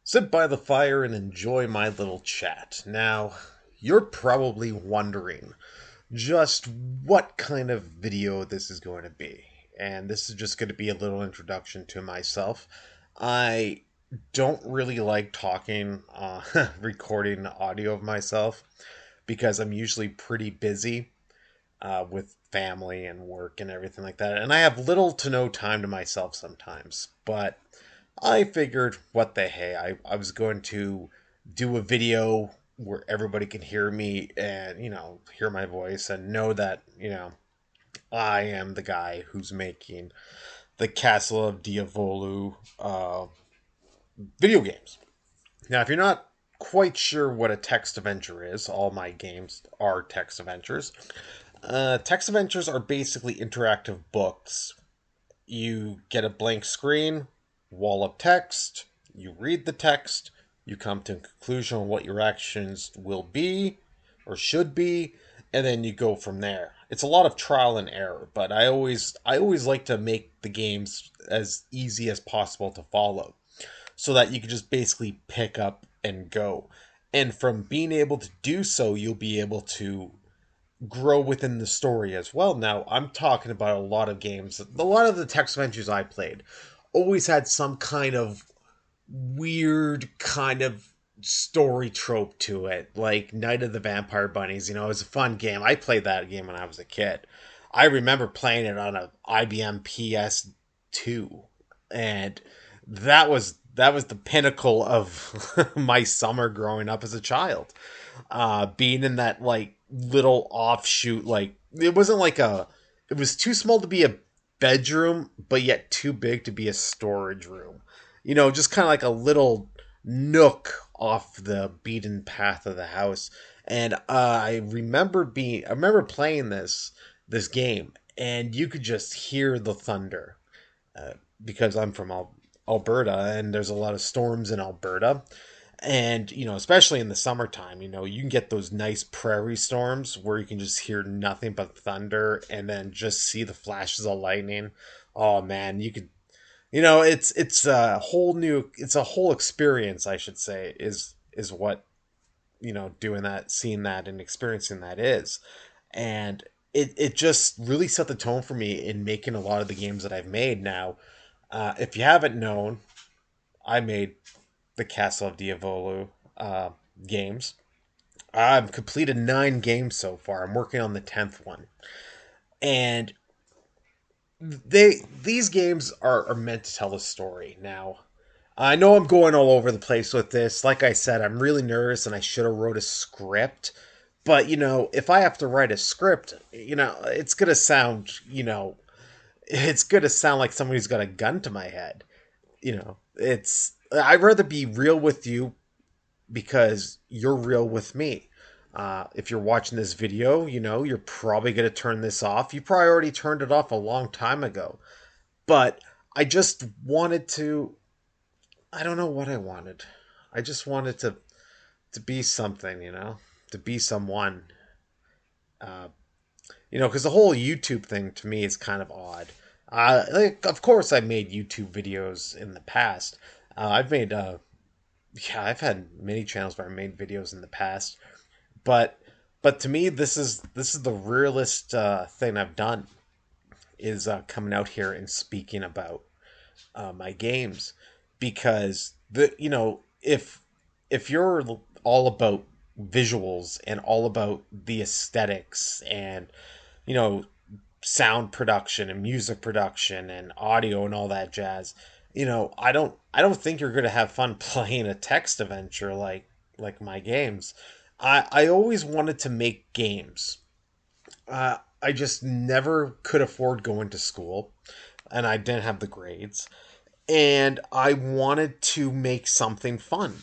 Sit by the fire and enjoy my little chat. Now, you're probably wondering just what kind of video this is going to be. And this is just going to be a little introduction to myself. I don't really like talking, recording audio of myself because I'm usually pretty busy with family and work and everything like that. And I have little to no time to myself sometimes. But I figured, what the hey, I was going to do a video where everybody can hear me and, hear my voice and know that, I am the guy who's making the Castle of Diavolul video games. Now, if you're not quite sure what a text adventure is, all my games are text adventures. Text adventures are basically interactive books. You get a blank screen, wall of text, you read the text, you come to a conclusion on what your actions will be or should be, and then you go from there. It's a lot of trial and error, but I always like to make the games as easy as possible to follow so that you can just basically pick up and go. And from being able to do so, you'll be able to grow within the story as well. Now, I'm talking about a lot of games. A lot of the text adventures I played always had some kind of weird kind of story trope to it, like Night of the Vampire Bunnies. It was a fun game. I played that game when I was a kid. I remember playing it on a IBM PS2, and that was the pinnacle of my summer growing up as a child. Being in that like little offshoot, like it wasn't like it was too small to be a bedroom, but yet too big to be a storage room. Just kind of like a little nook off the beaten path of the house. And I remember playing this game, and you could just hear the thunder because I'm from Alberta, and there's a lot of storms in Alberta. And, especially in the summertime, you can get those nice prairie storms where you can just hear nothing but thunder and then just see the flashes of lightning. Oh man, you could, it's a whole experience, I should say, is what, doing that, seeing that and experiencing that is. And it just really set the tone for me in making a lot of the games that I've made now. If you haven't known, I made the Castle of Diavolul games. I've completed 9 games so far. I'm working on the 10th one, and these games are meant to tell a story. Now, I know I'm going all over the place with this. Like I said, I'm really nervous, and I should have wrote a script. But if I have to write a script, it's gonna sound, it's gonna sound like somebody's got a gun to my head. It's I'd rather be real with you because you're real with me. If you're watching this video, you're probably going to turn this off. You probably already turned it off a long time ago. But I just wanted to, I don't know what I wanted. I just wanted to be something, to be someone. Uh, because the whole YouTube thing to me is kind of odd. Of course, I made YouTube videos in the past. I've made, yeah, I've had many channels where I made videos in the past, but to me, this is the realest thing I've done is coming out here and speaking about my games because if you're all about visuals and all about the aesthetics and you know sound production and music production and audio and all that jazz, I don't think you're going to have fun playing a text adventure like my games. I always wanted to make games. I just never could afford going to school, and I didn't have the grades. And I wanted to make something fun.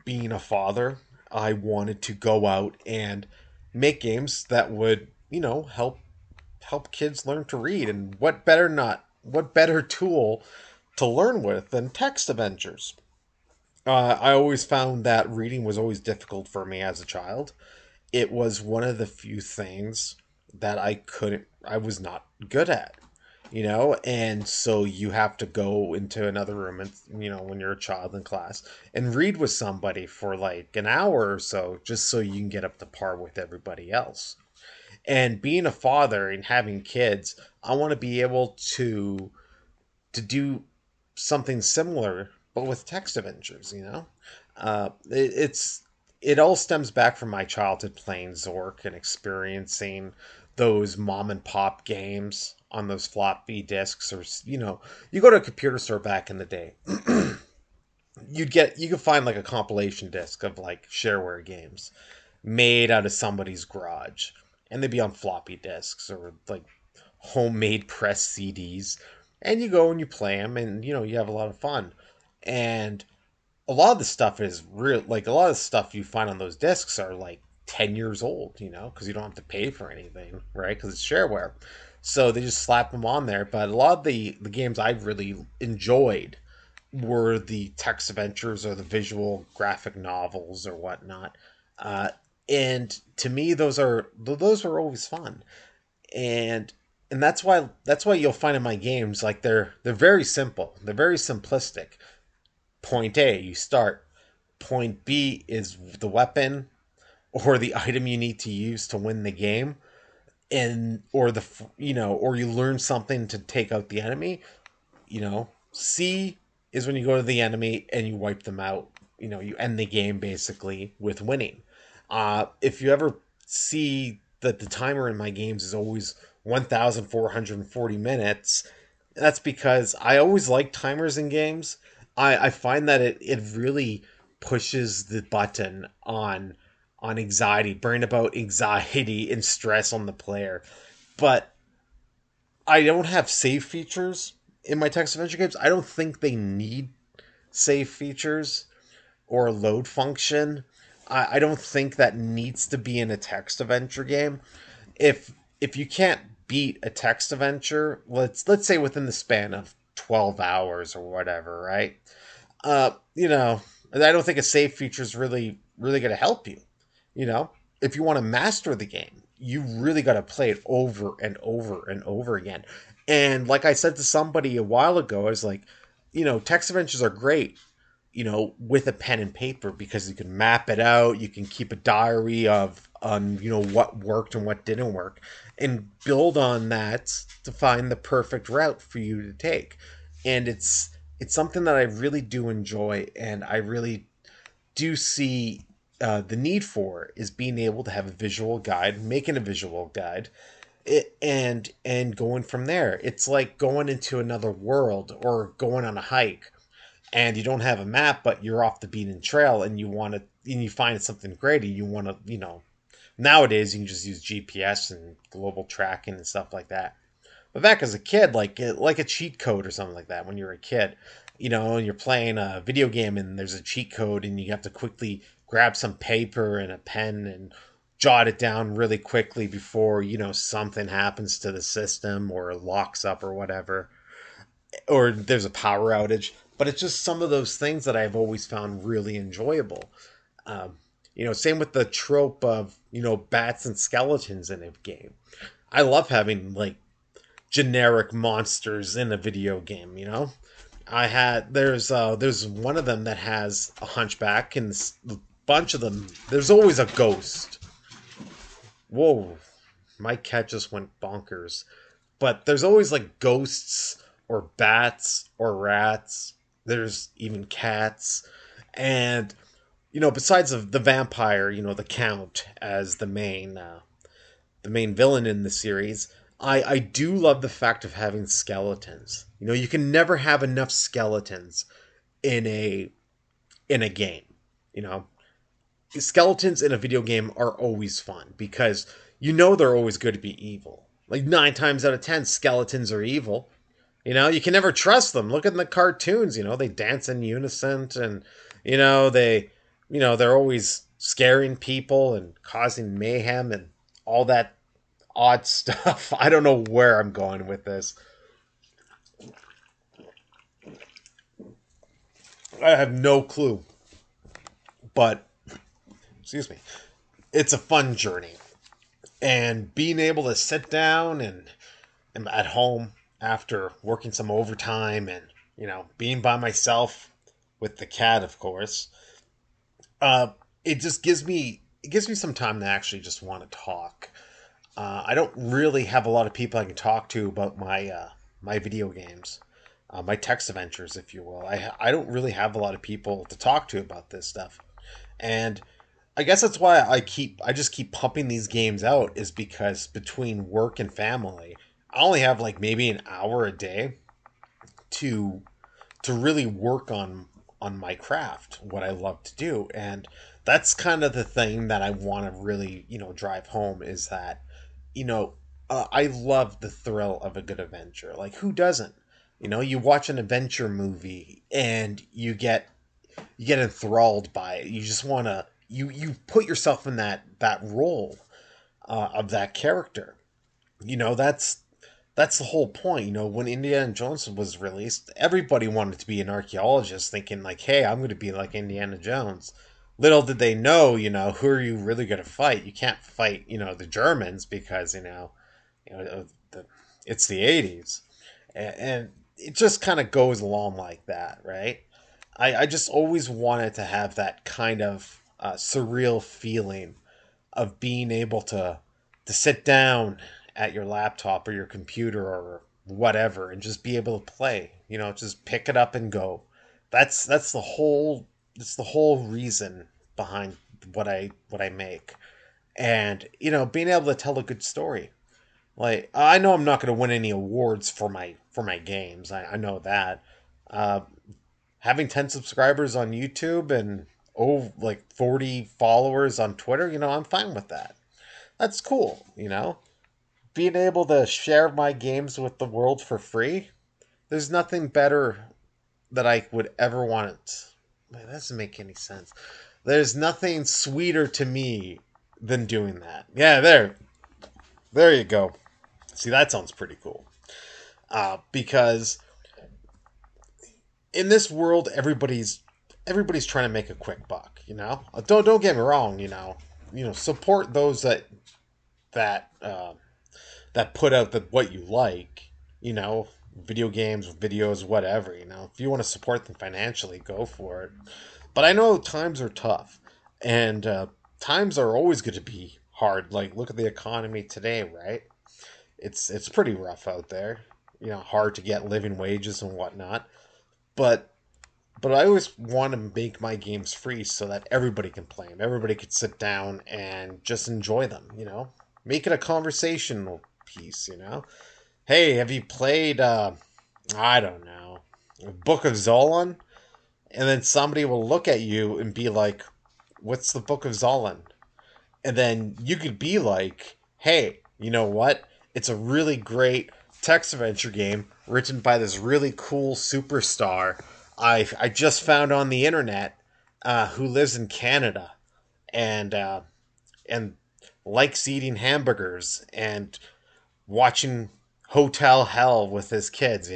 Being a father, I wanted to go out and make games that would, help kids learn to read. And what better tool to learn with than text adventures? I always found that reading was always difficult for me as a child. It was one of the few things that I was not good at. and so you have to go into another room and when you're a child in class and read with somebody for like an hour or so just so you can get up to par with everybody else. And being a father and having kids, I want to be able to do something similar but with text adventures. It all stems back from my childhood playing Zork and experiencing those mom and pop games on those floppy disks, or you go to a computer store back in the day, you could find like a compilation disc of like shareware games made out of somebody's garage, and they'd be on floppy disks or like homemade press CDs, and you go and you play them, and you have a lot of fun. And a lot of the stuff is real. Like a lot of the stuff you find on those discs are like 10 years old, because you don't have to pay for anything, right? Because it's shareware, so they just slap them on there. But a lot of the games I've really enjoyed were the text adventures or the visual graphic novels or whatnot. Uh, and to me, those are always fun, and that's why you'll find in my games like they're very simple, they're very simplistic. Point A, you start. Point B is the weapon or the item you need to use to win the game, and or you learn something to take out the enemy. C is when you go to the enemy and you wipe them out. You end the game basically with winning. If you ever see that the timer in my games is always 1,440 minutes, that's because I always like timers in games. I find that it really pushes the button on anxiety, bring about anxiety and stress on the player. But I don't have save features in my text adventure games. I don't think they need save features or a load function. I don't think that needs to be in a text adventure game. If you can't beat a text adventure, let's say within the span of 12 hours or whatever, right? Uh, you know, I don't think a save feature is really going to help you. You know, if you want to master the game, you really got to play it over and over and over again. And like I said to somebody a while ago, I was like, text adventures are great, with a pen and paper because you can map it out, you can keep a diary of on what worked and what didn't work, and build on that to find the perfect route for you to take. And it's something that I really do enjoy, and I really do see the need for is being able to have a visual guide, making a visual guide, and going from there. It's like going into another world or going on a hike, and you don't have a map, but you're off the beaten trail, and you find something great, and you want to, nowadays you can just use GPS and global tracking and stuff like that. But back as a kid, like a cheat code or something like that, when you're a kid, and you're playing a video game and there's a cheat code and you have to quickly grab some paper and a pen and jot it down really quickly before, something happens to the system or locks up or whatever, or there's a power outage. But it's just some of those things that I've always found really enjoyable. Same with the trope of, bats and skeletons in a game. I love having like generic monsters in a video game. There's one of them that has a hunchback, and a bunch of them there's always a ghost. Whoa, my cat just went bonkers. But there's always like ghosts or bats or rats. There's even cats. And besides of the vampire, the count as the main villain in the series, I do love the fact of having skeletons. You can never have enough skeletons in a game. You know, Skeletons in a video game are always fun because they're always going to be evil. Like 9 times out of 10, skeletons are evil. You can never trust them. Look at the cartoons. They dance in unison, and they're always scaring people and causing mayhem and all that odd stuff. I don't know where I'm going with this. I have no clue. But excuse me. It's a fun journey. And being able to sit down and at home after working some overtime and, being by myself with the cat, of course, uh, it just gives me some time to actually just want to talk. I don't really have a lot of people I can talk to about my video games, my text adventures, if you will. I don't really have a lot of people to talk to about this stuff, and I guess that's why I just keep pumping these games out, is because between work and family, I only have like maybe an hour a day to really work on my craft, what I love to do. And that's kind of the thing that I want to really, drive home, is that, you know, I love the thrill of a good adventure. Like, who doesn't? You watch an adventure movie and you get enthralled by it. You just want to you put yourself in that role of that character. That's the whole point. When Indiana Jones was released, everybody wanted to be an archaeologist, thinking like, "Hey, I'm going to be like Indiana Jones." Little did they know, who are you really going to fight? You can't fight, the Germans, because it's the '80s, and it just kind of goes along like that, right? I just always wanted to have that kind of surreal feeling of being able to sit down at your laptop or your computer or whatever and just be able to play. Just pick it up and go. That's the whole reason behind what I make. And being able to tell a good story. Like, I know I'm not going to win any awards for my games. I know that. Uh, Having 10 subscribers on YouTube and like 40 followers on Twitter, I'm fine with that. That's cool. Being able to share my games with the world for free, there's nothing better that I would ever want. Man, that doesn't make any sense. There's nothing sweeter to me than doing that. Yeah, there you go. See, that sounds pretty cool. Because in this world, everybody's trying to make a quick buck. Don't get me wrong. Support those that put out what you like. Video games, videos, whatever. If you want to support them financially, go for it. But I know times are tough, and times are always going to be hard. Like, look at the economy today, right? It's pretty rough out there. Hard to get living wages and whatnot. But I always want to make my games free so that everybody can play them. Everybody could sit down and just enjoy them. Make it a conversational piece. Hey, have you played? I don't know, Book of Zolan? And then somebody will look at you and be like, "What's the Book of Zolan?" And then you could be like, "Hey, you know what? It's a really great text adventure game written by this really cool superstar I just found on the internet, who lives in Canada, and and likes eating hamburgers and watching Hotel Hell with his kids,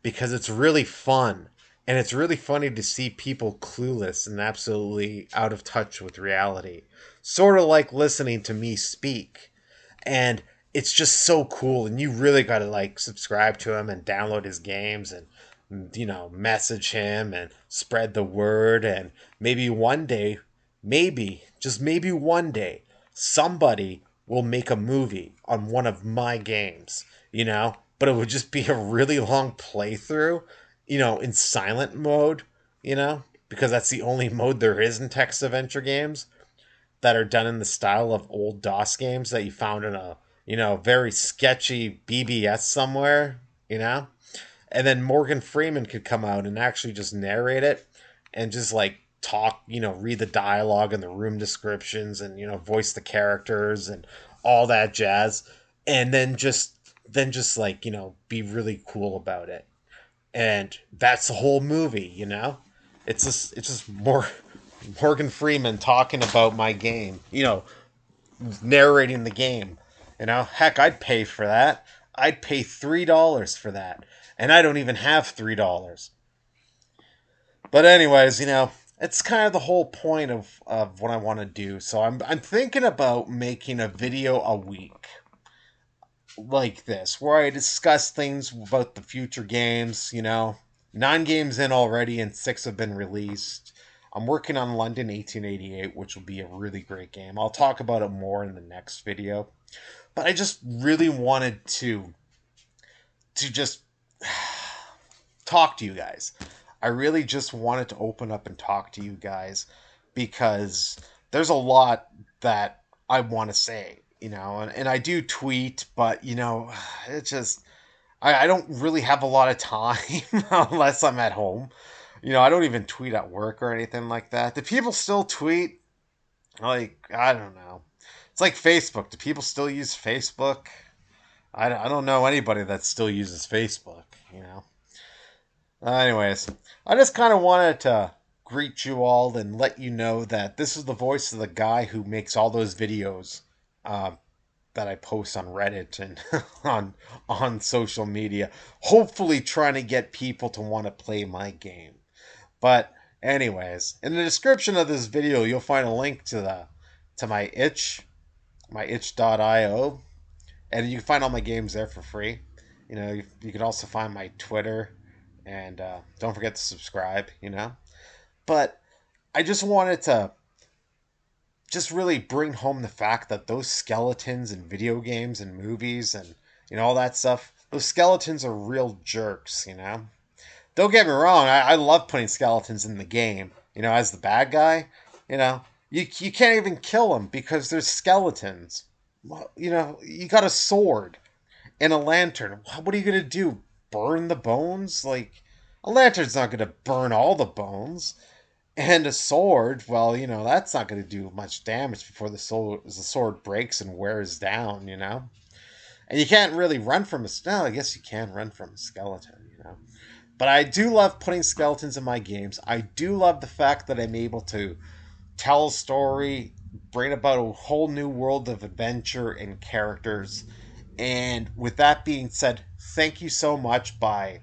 because it's really fun." And it's really funny to see people clueless and absolutely out of touch with reality. Sort of like listening to me speak. And it's just so cool. And you really got to like subscribe to him and download his games and message him and spread the word. And maybe one day, maybe, just maybe one day, somebody will make a movie on one of my games, but it would just be a really long playthrough, in silent mode, because that's the only mode there is in text adventure games that are done in the style of old DOS games that you found in a, very sketchy BBS somewhere, you know? And then Morgan Freeman could come out and actually just narrate it and just like talk, read the dialogue and the room descriptions and, voice the characters and all that jazz. And then just like, be really cool about it. And that's the whole movie, It's just more Morgan Freeman talking about my game, narrating the game. Heck, I'd pay for that. I'd pay $3 for that, and I don't even have $3. But anyways, it's kind of the whole point of what I want to do. So I'm thinking about making a video a week. like this, where I discuss things about the future games. 9 games in already, and 6 have been released. I'm working on London 1888, which will be a really great game. I'll talk about it more in the next video. But I just really wanted to just talk to you guys. I really just wanted to open up and talk to you guys because there's a lot that I want to say, and I do tweet, but it just I don't really have a lot of time unless I'm at home. I don't even tweet at work or anything like that. Do people still tweet? Like, I don't know. It's like Facebook. Do people still use Facebook? I don't know anybody that still uses Facebook. Anyways, I just kind of wanted to greet you all and let you know that this is the voice of the guy who makes all those videos uh, that I post on Reddit and on social media. Hopefully, trying to get people to want to play my game. But anyways, in the description of this video, you'll find a link to my my itch.io, and you can find all my games there for free. You can also find my Twitter, and don't forget to subscribe. But I just wanted to just really bring home the fact that those skeletons in video games and movies and all that stuff, those skeletons are real jerks. Don't get me wrong, I love putting skeletons in the game. As the bad guy, you can't even kill them because there's skeletons. Well, you got a sword and a lantern. What are you gonna do? Burn the bones? Like, a lantern's not gonna burn all the bones. And a sword, well, that's not gonna do much damage before the sword breaks and wears down. And you can't really run from a. No, I guess you can run from a skeleton. But I do love putting skeletons in my games. I do love the fact that I'm able to tell a story, bring about a whole new world of adventure and characters. And with that being said, thank you so much by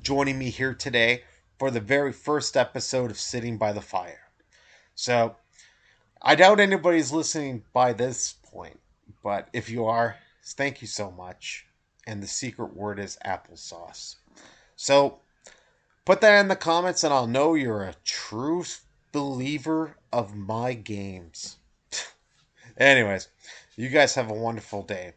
joining me here today for the very first episode of Sitting by the Fire. So, I doubt anybody's listening by this point, but if you are, thank you so much. And the secret word is applesauce. So, put that in the comments and I'll know you're a true believer of my games. Anyways, you guys have a wonderful day.